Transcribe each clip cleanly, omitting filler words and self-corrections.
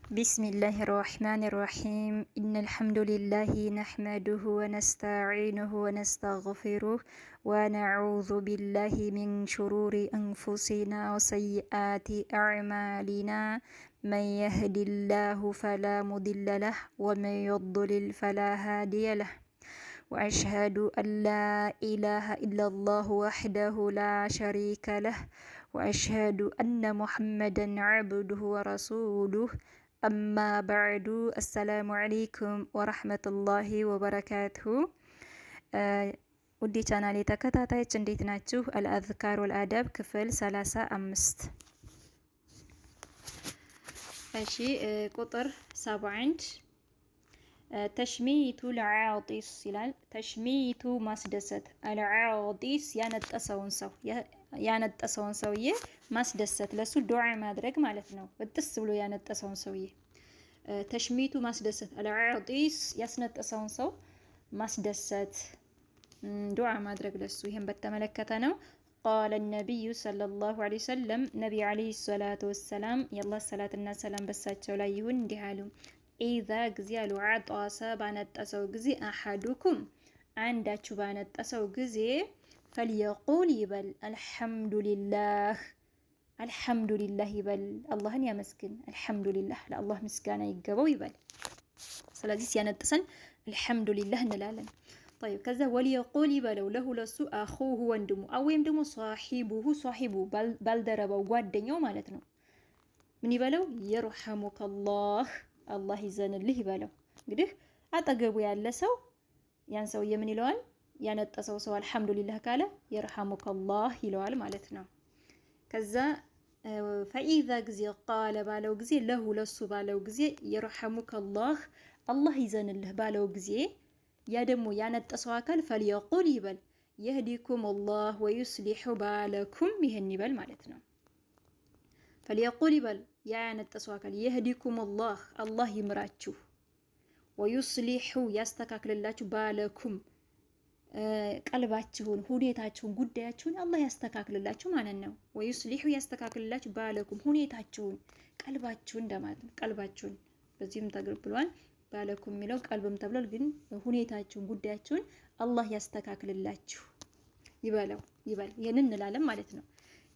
بسم الله الرحمن الرحيم إن الحمد لله نحمده ونستعينه ونستغفره ونعوذ بالله من شرور أنفسنا وسيئات أعمالنا من يهد الله فلا مضل له ومن يضلل فلا هادي له وأشهد أن لا إله إلا الله وحده لا شريك له وأشهد أن محمدا عبده ورسوله أما بعد السلام عليكم ورحمة الله وبركاته ودي ቻናሌ ተከታታዮች እንዴት ናችሁ? አልአዝካር ወልአዳብ ክፍል 35 እሺ ቁጥር 71 ተሽሚቱ ለዓጢስ ይላል። ተሽሚቱ ማስደሰት፣ አልዓጢስ ያነጠሰውን ሰውዬ ማስደሰት፣ ለሱ ዱዓ ማድረግ ማለት ነው። በጥስ ብሎ ያነጠሰውን ሰውዬ ተሽሚቱ ማስደሰት፣ አልዓጢስ ያስነጠሰውን ሰው ማስደሰት፣ ዱዓ ማድረግ ለሱ። ይሄን በተመለከተ ነው። ቃለ ነቢዩ ሰለላሁ ዐለይሂ ወሰለም ነቢ ዐለይሂ ሰላቱ ወሰላም የአላህ ሰላትና ሰላም በሳቸው ላይ ይሁን እንዲህ አሉ። ኢዛ ጊዜ አሉ ዓጣሰ ባነጠሰው ጊዜ አሐዱኩም አንዳችሁ ባነጠሰው ጊዜ ፈልየቁል ይበል አልሐምዱሊላህ አልሐምዱሊላህ ይበል፣ አላህን ያመስግን። አልሐምዱሊላህ ለአላህ ምስጋና ይገባው ይበል። ስለዚህ ሲያነጥሰን አልሐምዱሊላህ እንላለን። طيب ከዛ ወልየቁል ይበለው ለሱ አኹሁ ወንድሙ ወይም ደግሞ ሷሂቡ ባልደረባው ጓደኛው ማለት ነው። ምን ይበለው? የርሐሙከላህ አላህ ይዘንልህ ይበለው። እንግዲህ አጠገቡ ያለ ሰው ያን ሰውዬ ምን ይለዋል? ያነጠሰው ሰው አልሐምዱሊላህ ካለ የርሐሙከላህ ይለዋል ማለት ነው። ከዛ ፈኢዛ ጊዜ ቃለ ባለው ጊዜ ለሱ ባለው ጊዜ የርሐሙከላህ አላህ ይዘንልህ ባለው ጊዜ ያ ደግሞ ያነጠሰው አካል ፈልየቁል ይበል የህዲኩም አላህ ወዩስሊሑ ባለኩም ይሄን ይበል ማለት ነው። ፈልየቁል ይበል ያነጠሰው አካል የህዲኩም አላህ አላህ ይምራችሁ፣ ወዩስሊሑ ያስተካክልላችሁ፣ ባለኩም ቀልባችሁን፣ ሁኔታችሁን፣ ጉዳያችሁን አላህ ያስተካክልላችሁ ማለት ነው። ወዩስሊሑ ያስተካክልላችሁ፣ ባለኩም ሁኔታችሁን፣ ቀልባችሁን እንደማለት ነው። ቀልባችሁን በዚህም ተግብሏል። ባለኩም የሚለው ቀልብም ተብሏል። ግን ሁኔታችሁን፣ ጉዳያችሁን አላህ ያስተካክልላችሁ ይበል። ይሄንን እንላለን ማለት ነው።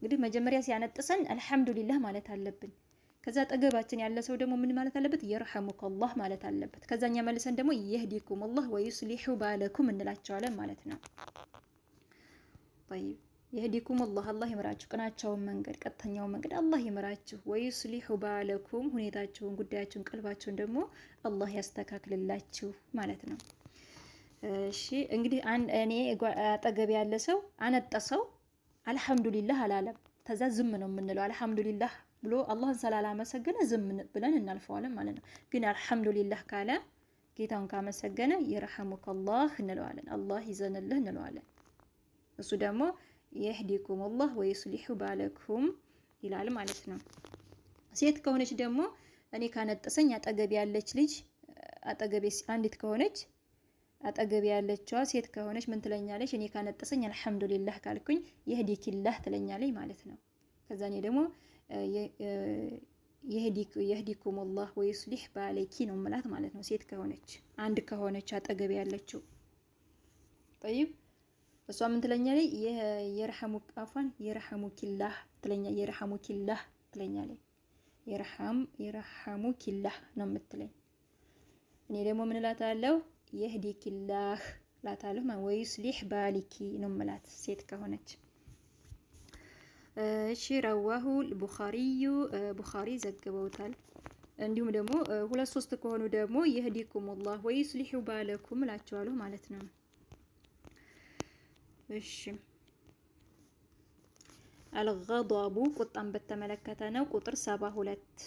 እንግዲህ መጀመሪያ ሲያነጥሰን አልሐምዱሊላህ ማለት አለብን። ከዛ ጠገባችን ያለ ሰው ደግሞ ምን ማለት አለበት? የርሐሙከላህ ማለት አለበት። ከዛኛ መልሰን ደግሞ የህዲኩም አላህ ወዩስሊሑ ባለኩም እንላቸዋለን ማለት ነው። طيب የህዲኩም አላህ ይምራችሁ፣ ቅናቸውን መንገድ፣ ቀጥተኛውን መንገድ አላህ ይምራችሁ። ወዩስሊሑ ባለኩም ሁኔታችሁን፣ ጉዳያችሁን፣ ቀልባችሁን ደግሞ አላህ ያስተካክልላችሁ ማለት ነው። እሺ እንግዲህ እኔ አጠገብ ያለ ሰው አነጠሰው አልሐምዱሊላህ አላለም። ተዛ ዝም ነው የምንለው። አልሐምዱሊላህ ብሎ አላህን ስላላመሰገነ ዝም ብለን እናልፈዋለን ማለት ነው። ግን አልሐምዱሊላህ ካለ ጌታውን ካመሰገነ የርሐሙከላህ እንለዋለን፣ አላህ ይዘንልህ እንለዋለን። እሱ ደግሞ የህዲኩም አላህ ወይስሊሑ ባለኩም ይላል ማለት ነው። ሴት ከሆነች ደግሞ እኔ ካነጠሰኝ አጠገብ ያለች ልጅ አጠገቤ አንዲት ከሆነች አጠገብ ያለችዋ ሴት ከሆነች ምን ትለኛለች? እኔ ካነጠሰኝ አልሐምዱሊላህ ካልኩኝ የህዲኪላህ ትለኛለች ማለት ነው። ከዛ እኔ ደግሞ የህዲኩም አላህ ወይስሊሕ ባለኪ ነው ማለት ማለት ነው። ሴት ከሆነች አንድ ከሆነች አጠገብ ያለችው طيب እሷ ምን ትለኛለች? የርሐሙኪላህ ትለኛለች። የርሐሙኪላህ ነው የምትለኝ። እኔ ደግሞ ምን እላታለሁ? የህዲኪላህ እላታለሁ። ወይስሊሕ ባሊኪ ነው የምላት ሴት ከሆነች። እሺ ረዋሁ ቡኻሪ ዘግበውታል። እንዲሁም ደግሞ ሁለት ሶስት ከሆኑ ደግሞ የህዲኩም አላህ ወይስሊሑ ባለኩም እላቸዋለሁ ማለት ነው። እሺ አልገዳቡ ቁጣን በተመለከተ ነው። ቁጥር 72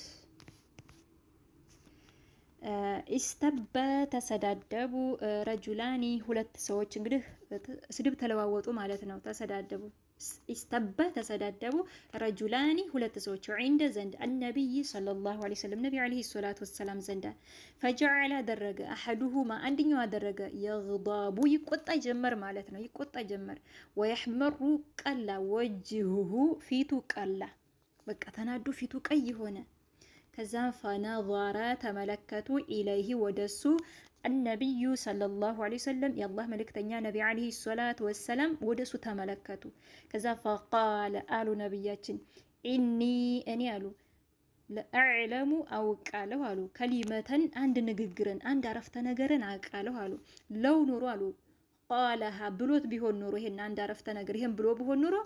ኢስተበ ተሰዳደቡ ረጁላኒ ሁለት ሰዎች እንግዲህ ስድብ ተለዋወጡ ማለት ነው። ተሰዳደቡ ኢስተበ ተሰዳደቡ ረጁላኒ ሁለት ሰዎች ዒንደ ዘንድ አነቢይ ሰለላሁ ዐለይሂ ወሰለም ነቢ ዐለይሂ ሰላቱ ወሰላም ዘንዳ ፈጀዐለ አደረገ አሐዱሁማ አንደኛው አደረገ የግዳቡ ይቆጣ ጀመር ማለት ነው። ይቆጣ ጀመር ወየሕመሩ ቀላ ወጅሁሁ ፊቱ ቀላ በቃ ተናዱ ፊቱ ቀይ ሆነ ከዛም ፈነዘረ ተመለከቱ ኢለይሂ ወደሱ النبي صلى الله عليه وسلم يالله ملكتኛ ነቢ عليه الصلاة والسلام ወደሱ ተመለከቱ። ከዛ فقال አሉ ነብያችን እኔ አሉ ለአዕለሙ አውቃለሁ አሉ ከሊመተን አንድ ንግግርን አንድ አረፍተ ነገርን አውቃለሁ አሉ ለው ኑሮ አሉ ቃለሃ ብሎት ቢሆን ኑሮ ይሄን አንድ አረፍተ ነገር ይሄን ብሎ ቢሆን ኑሮ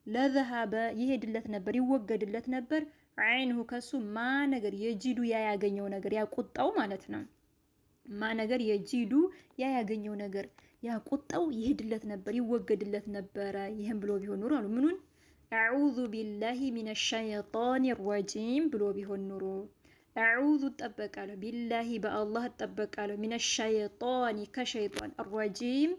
ለዘሃበ ይሄድለት ነበር ይወገድለት ነበር አይንሁ ከሱ ማ ነገር የጂዱ ያያገኘው ነገር ያቁጣው ማለት ነው። ማ ነገር የጂዱ ያያገኘው ነገር ያቁጣው ይሄድለት ነበር ይወገድለት ነበር ይሄን ብሎ ቢሆን ኑሮ አሉ ምኑን አዑዙ ቢላሂ ሚነ ሸይጣን ረጂም ብሎ ቢሆን ኑሮ አዑዙ እጠበቃለሁ ቢላሂ በአላህ እጠበቃለሁ ሚነ ሸይጣን ከሸይጣን ረጂም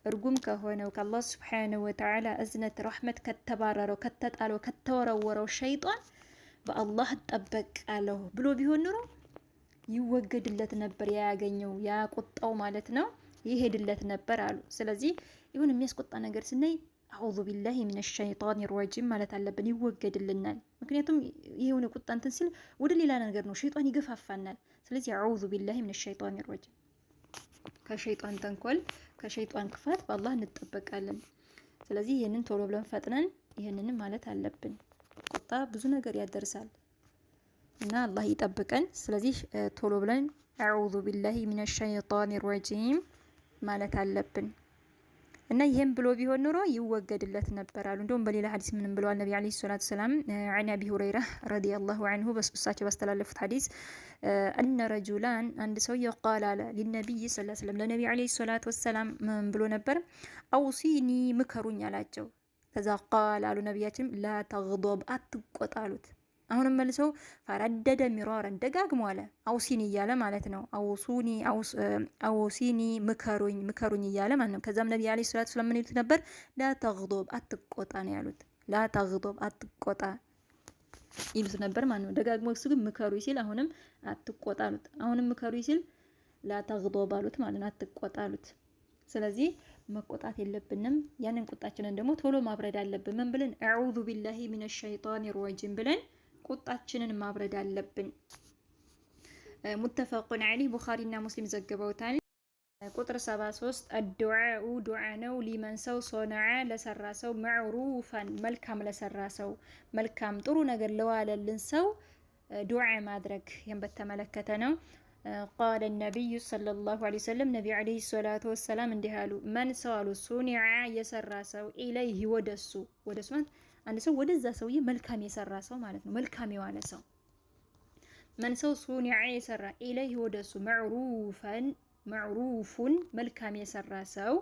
እርጉም ከሆነው ከአላህ ስብሓነሁ ወተዓላ እዝነት ረሕመት ከተባረረው ከተጣለው ከተወረወረው ሸይጣን በአላህ እጠበቃለሁ ብሎ ቢሆን ኑሮ ይወገድለት ነበር ያያገኘው ያቆጣው ማለት ነው ይሄድለት ነበር አሉ። ስለዚህ ይሁን የሚያስቆጣ ነገር ስናይ አዑዙ ቢላሂ ሚነ ሸይጣን ረጂም ማለት አለብን ይወገድልናል። ምክንያቱም ይሄውን ቁጣ እንትን ሲል ወደ ሌላ ነገር ነው ሸይጣን ይገፋፋናል። ስለዚህ አዑዙ ቢላሂ ሚነ ሸይጣን ረጂም ከሸይጣን ተንኮል ከሸይጣን ክፋት በአላህ እንጠበቃለን። ስለዚህ ይሄንን ቶሎ ብለን ፈጥነን ይሄንን ማለት አለብን። ቁጣ ብዙ ነገር ያደርሳል እና አላህ ይጠብቀን። ስለዚህ ቶሎ ብለን አዑዙ ቢላሂ ሚነ ሸይጣን ረጂም ማለት አለብን እና ይሄን ብሎ ቢሆን ኑሮ ይወገድለት ነበር አሉ። እንደውም በሌላ ሐዲስ ምንም ብለዋል ነብዩ አለይሂ ሰላቱ ሰላም عن ابي هريره رضي الله عنه በሳቸው ባስተላለፉት ሐዲስ ان رجلان አንድ ሰው يقال على للنبي صلى الله عليه وسلم ለነብዩ አለይሂ ሰላቱ ሰላም ምን ብሎ ነበር አውሲኒ ምከሩኝ አላቸው። ከዛ قال አሉ ነብያችን لا تغضب አትቆጣሉት። አሁንም መልሰው ፈረደደ ሚራራን ደጋግሞ አለ አውሲኒ እያለ ማለት ነው። አውሲኒ ምከሩኝ እያለ ማለት ነው። ከዛም ነብዩ አለይሂ ሰላቱ ሰላም ምን ይሉት ነበር ላ ተግዶብ አትቆጣ ነው ያሉት። ላ ተግዶብ አትቆጣ ይሉት ነበር ማለት ነው። ደጋግሞ እሱ ግን ምከሩ ሲል አሁንም አትቆጣ አሉት። አሁንም ምከሩ ሲል ላ ተግዶብ አሉት ማለት ነው። አትቆጣ አሉት። ስለዚህ መቆጣት የለብንም። ያንን ቁጣችንን ደግሞ ቶሎ ማብረድ አለብን። ምን ብለን አዑዙ ቢላሂ ሚነ ሸይጣን ረጂም ብለን ቁጣችንን ማብረድ አለብን። ሙተፈቁን ዐለይህ ቡኻሪና ሙስሊም ዘግበውታል። ቁጥር 73 አዱዓኡ ዱዓ ነው ሊመን ሰው ሶነዐ ለሰራ ሰው መዕሩፈን መልካም ለሰራ ሰው መልካም ጥሩ ነገር ለዋለልን ሰው ዱዓ ማድረግ ይህን በተመለከተ ነው። ቃለ ነቢዩ ሰለላሁ ዐለይሂ ወሰለም ነቢዩ ዐለይሂ ሰላቱ ወሰላም እንዲህ አሉ መን ሰው አሉ ሱኒዐ የሰራ ሰው ኢለይህ ወደሱ ማለት አንድ ሰው ወደዛ ሰውዬ መልካም የሰራ ሰው ማለት ነው። መልካም የዋለ ሰው መን ሰው ሱኒዐ የሰራ ኢለይህ ወደሱ መዕሩፉን መልካም የሰራ ሰው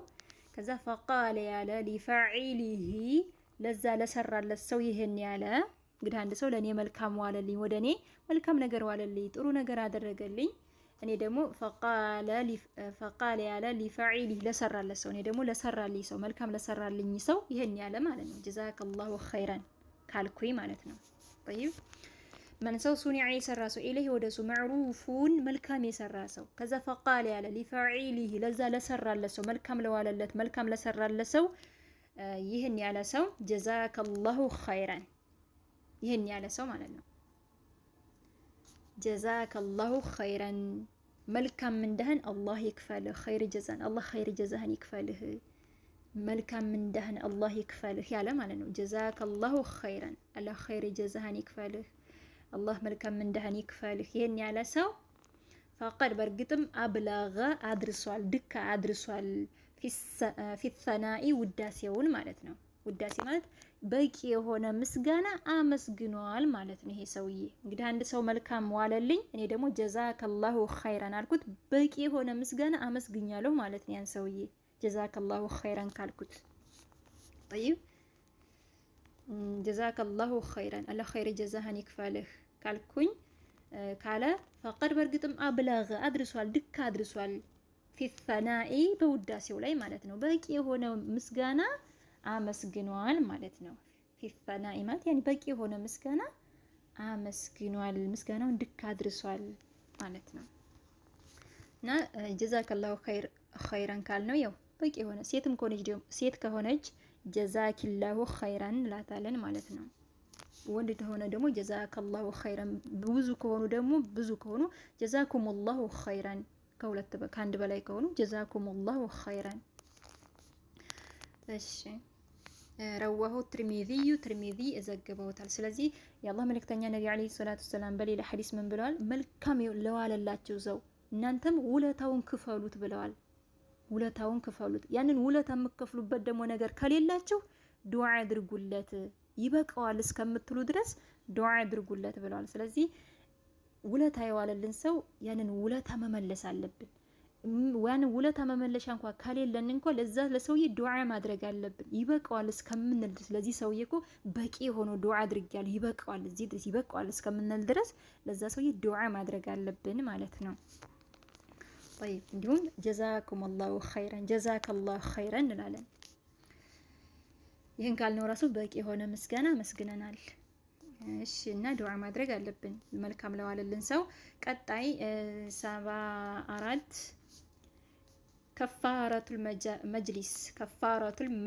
ከዛ ፈቃለ ያለ ሊፋዒሊሂ ለዛ ለሰራለት ሰው ይሄን ያለ እንግዲህ አንድ ሰው ለኔ መልካም ዋለልኝ ወደኔ መልካም ነገር ዋለልኝ ጥሩ ነገር አደረገልኝ እኔ ደግሞ ፈቃለ ያለ ሊፋዒሊሂ ለሰራለት ሰው እኔ ደግሞ ለሰራልኝ ሰው መልካም ለሰራልኝ ሰው ይሄን ያለ ማለት ነው። ጀዛከላሁ ኸይራን ካልኩኝ ማለት ነው። طيب من ሰው ሱኒዐ የሰራ ሰው ኢለይሂ ወደሱ መዕሩፉን መልካም የሰራ ሰው ከዛ ፈቃለ ያለ ሊፋዒሊሂ ለዛ ለሰራለት ሰው መልካም ለዋለለት መልካም ለሰራለት ሰው ይሄን ያለ ሰው ጀዛከላሁ ኸይራን ይሄን ያለ ሰው ማለት ነው። ጀዛከላሁ ኸይራን መልካም ምንዳህን አላህ ይክፈልህ ኸይር ጀዛን አላህ ኸይር ጀዛህን ይክፈልህ መልካም ምንዳህን አላህ ይክፈልህ ያለ ማለት ነው። ጀዛከላሁ ኸይራን አላህ ኸይር ጀዛህን ይክፈልህ አላህ መልካም ምንዳህን ይክፈልህ ይሄን ያለ ሰው ፈቀድ በርግጥም አብላገ አድርሷል ድካ አድርሷል ፊሰናኢ ውዳሴውን ማለት ነው። ውዳሴ ማለት በቂ የሆነ ምስጋና አመስግኗል ማለት ነው። ይሄ ሰውዬ እንግዲህ አንድ ሰው መልካም ዋለልኝ እኔ ደግሞ ጀዛከላሁ ኸይራን አልኩት በቂ የሆነ ምስጋና አመስግኛለሁ ማለት ነው። ያን ሰውዬ ጀዛከላሁ ኸይራን ካልኩት طيب ጀዛከላሁ ኸይራን አላህ ኸይር ጀዛህን ይክፈልህ ካልኩኝ ካለ ፈቀድ በርግጥም አብላገ አድርሷል ድካ አድርሷል ፊሰናኢ በውዳሴው ላይ ማለት ነው። በቂ የሆነ ምስጋና አመስግኗል ማለት ነው። ፊሰናኢ ማለት ያኔ በቂ የሆነ ምስጋና አመስግኗል ምስጋናውን ድካ አድርሷል ማለት ነው። እና ጀዛከላሁ ኸይራን ካልነው ያው በቂ የሆነ ሴት ከሆነች ጀዛኪላሁ ኸይራን እንላታለን ማለት ነው። ወንድ ተሆነ ደግሞ ጀዛከላሁ ኸይረን፣ ብዙ ከሆኑ ጀዛኩሙላሁ ኸይረን፣ ከአንድ በላይ ከሆኑ ጀዛኩሙላሁ ኸይረን። እሺ ረዋሁ ትርሚዚ ዘግበውታል። ስለዚህ የአላህ መልእክተኛ ነቢ ዓለይሂ ሰላቱ ወሰላም በሌላ ሐዲስ ምን ብለዋል? መልካም ለዋለላቸው ሰው እናንተም ውለታውን ክፈሉት ብለዋል። ውለታውን ክፈሉት። ያንን ውለታ የምትከፍሉበት ደግሞ ነገር ከሌላችሁ ዱዓ አድርጉለት፣ ይበቃዋል እስከምትሉ ድረስ ዱዓ አድርጉለት ብለዋል። ስለዚህ ውለታ የዋለልን ሰው ያንን ውለታ መመለስ አለብን። ያን ውለታ መመለሻ እንኳን ከሌለን እንኳን ለዛ ለሰውዬ ዱዓ ማድረግ አለብን፣ ይበቃዋል እስከምንል ድረስ። ለዚህ ሰውዬ እኮ በቂ ሆኖ ዱዓ አድርጊያለሁ፣ ይበቃዋል፣ እዚህ ድረስ ይበቃዋል እስከምንል ድረስ ለዛ ሰውዬ ዱዓ ማድረግ አለብን ማለት ነው። طيب እንዲሁም ጀዛኩሙላሁ ኸይረን፣ ጀዛከላሁ ኸይረን እንላለን። ይህን ካልነው ራሱ በቂ የሆነ ምስጋና መስግነናል። እሺ እና ዱዓ ማድረግ አለብን መልካም ለዋለልን ሰው። ቀጣይ 74 ከፋረቱል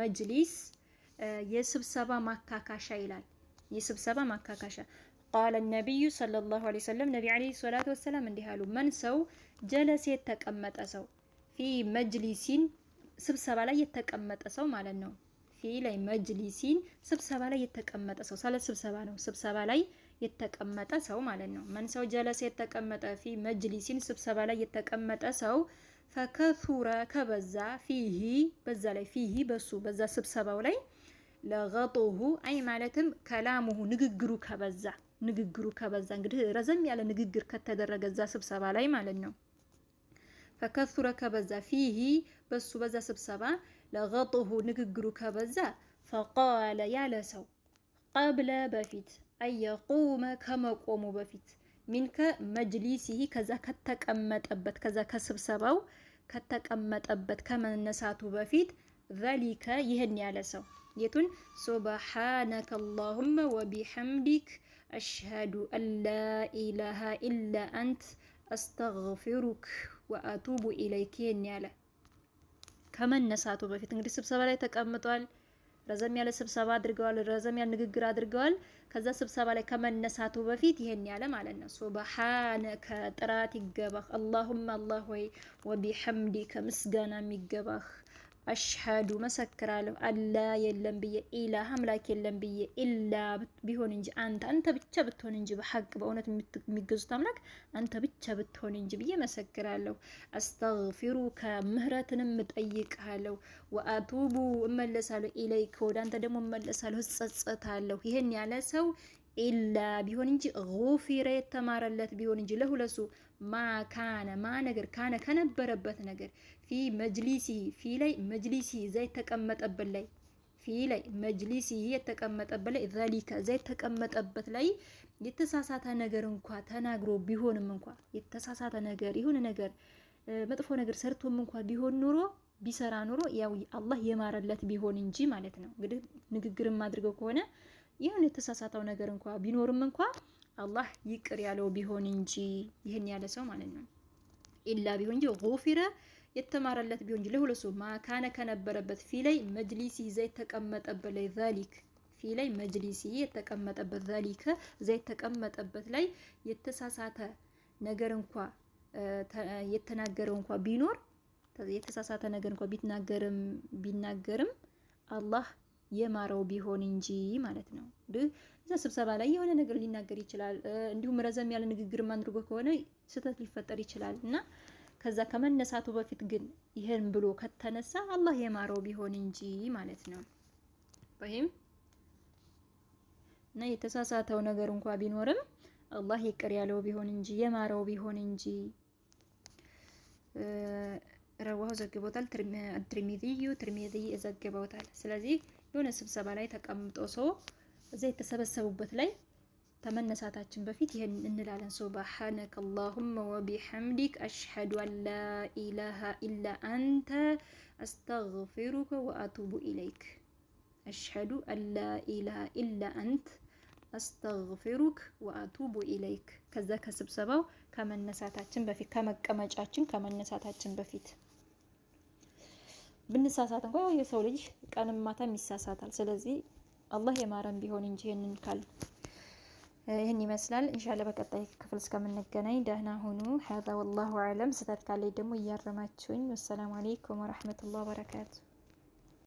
መጅሊስ የስብሰባ ማካካሻ ይላል። የስብሰባ ማካካሻ ቃለ ነቢዩ ሰለላሁ ዐለይሂ ወሰለም ነቢ ዐለይሂ ሰላቱ ወሰላም እንዲህ አሉ። መን ሰው ጀለሴ የተቀመጠ ሰው ፊ መጅሊሲን ስብሰባ ላይ የተቀመጠ ሰው ማለት ነው። ፊ ላይ መጅሊሲን ስብሰባ ላይ የተቀመጠ ሰው ሳለ ስብሰባ ነው። ስብሰባ ላይ የተቀመጠ ሰው ማለት ነው። መን ሰው ጀለሴ የተቀመጠ ፊ መጅሊሲን ስብሰባ ላይ የተቀመጠ ሰው ፈከሱረ ከበዛ ፊሂ በዛ ላይ ፊሂ በሱ በዛ ስብሰባው ላይ ለገጡሁ አይ ማለትም ከላሙሁ ንግግሩ ከበዛ እንግዲህ ረዘም ያለ ንግግር ከተደረገ እዛ ስብሰባ ላይ ማለት ነው። ፈከሱረ ከበዛ ፊሂ በሱ በዛ ስብሰባ ለገጡሁ ንግግሩ ከበዛ ፈቃለ ያለ ሰው ቀብለ በፊት አየቁመ ከመቆሙ በፊት ሚንከ መጅሊሲሂ ከዛ ከተቀመጠበት ከዛ ከስብሰባው ከተቀመጠበት ከመነሳቱ በፊት ዘሊከ ይህን ያለ ሰው የቱን ሱብሓነከ አላሁመ ወቢሐምዲክ አሽሀዱ አላ ኢላሃ ኢላ አንት አስተግፊሩክ ወአቱቡ ኢለይክ ይህን ያለ ከመነሳቱ በፊት እንግዲህ ስብሰባ ላይ ተቀምጧል። ረዘም ያለ ስብሰባ አድርገዋል። ረዘም ያለ ንግግር አድርገዋል። ከዛ ስብሰባ ላይ ከመነሳቱ በፊት ይሄን ያለ ማለት ነው። ሱብሃነከ ጥራት ይገባህ፣ አላሁመ አላህ ሆይ ወቢሐምዲከ ምስጋና የሚገባህ አሽሀዱ መሰክራለሁ አላ የለም ብዬ ኢላህ አምላክ የለም ብዬ ኢላ ቢሆን እንጂ አንተ ብቻ ብትሆን እንጂ በሐቅ በእውነት የሚገዙት አምላክ አንተ ብቻ ብትሆን እንጂ ብዬ መሰክራለሁ። አስተግፊሩከ ምህረትንም እጠይቅሃለሁ። ወአቱቡ እመለሳለሁ ኢለይከ ወደ አንተ ደግሞ እመለሳለሁ እጸጸታለሁ። ይሄን ያለ ሰው ኢላ ቢሆን እንጂ ጉፊረ የተማረለት ቢሆን እንጂ ለሁለሱ ማካነ ማ ነገር ካነ ከነበረበት ነገር ፊ መጅሊሲ ፊ ላይ መጅሊሲ ዘይ ተቀመጠበት ላይ ፊ ላይ መጅሊሲ የተቀመጠበት ላይ ዘሊከ ዘይ ተቀመጠበት ላይ የተሳሳተ ነገር እንኳ ተናግሮ ቢሆንም እንኳ የተሳሳተ ነገር ይሁን ነገር መጥፎ ነገር ሰርቶም እንኳ ቢሆን ኑሮ ቢሰራ ኑሮ ያው አላህ የማረለት ቢሆን እንጂ ማለት ነው። እንግዲህ ንግግርም አድርገው ከሆነ ይሁን የተሳሳተው ነገር እንኳ ቢኖርም እንኳ አላህ ይቅር ያለው ቢሆን እንጂ ይህን ያለ ሰው ማለት ነው። ኢላ ቢሆን እንጂ ጉፊረ የተማረለት ቢሆን እንጂ ለሁለሱ ማካነ ከነበረበት ፊ ላይ መጅሊሲ ዘይ ተቀመጠበት ላይ ዛሊክ ፊ ላይ መጅሊሲ የተቀመጠበት ዛሊከ ዘይ ተቀመጠበት ላይ የተሳሳተ ነገር እንኳ የተናገረው እንኳ ቢኖር የተሳሳተ ነገር እንኳ ቢናገርም አላህ የማረው ቢሆን እንጂ ማለት ነው። እዛ ስብሰባ ላይ የሆነ ነገር ሊናገር ይችላል። እንዲሁም ረዘም ያለ ንግግር አድርጎ ከሆነ ስህተት ሊፈጠር ይችላል እና ከዛ ከመነሳቱ በፊት ግን ይሄን ብሎ ከተነሳ አላህ የማረው ቢሆን እንጂ ማለት ነው። ወይም እና የተሳሳተው ነገር እንኳ ቢኖርም አላህ ይቅር ያለው ቢሆን እንጂ የማረው ቢሆን እንጂ ረዋሁ ዘግቦታል። ትርሚዚ ዘግቦታል። ስለዚህ የሆነ ስብሰባ ላይ ተቀምጦ ሰው እዛ የተሰበሰቡበት ላይ ከመነሳታችን በፊት ይሄን እንላለን። ሱብሃነከ አላሁመ ወቢሐምዲክ አሽሀዱ አላ ኢላሃ ኢላ አንተ አስተግፊሩከ ወአቱቡ ኢለይክ አሽሀዱ አላ ኢላሃ ኢላ አንተ አስተግፊሩክ ወአቱቡ ኢለይክ። ከዛ ከስብሰባው ከመነሳታችን በፊት ከመቀመጫችን ከመነሳታችን በፊት ብንሳሳት እንኳን የሰው ልጅ ቀንም ማታም ይሳሳታል። ስለዚህ አላህ የማረን ቢሆን እንጂ ይሄንን ካል ይህን ይመስላል። ኢንሻአላህ በቀጣይ ክፍል እስከምንገናኝ ደህና ሁኑ። ሀዛ ወላሁ አዕለም። ስህተት ካለኝ ደግሞ እያረማችሁኝ። ወሰላሙ አለይኩም ወረህመቱላሂ ወበረካቱ።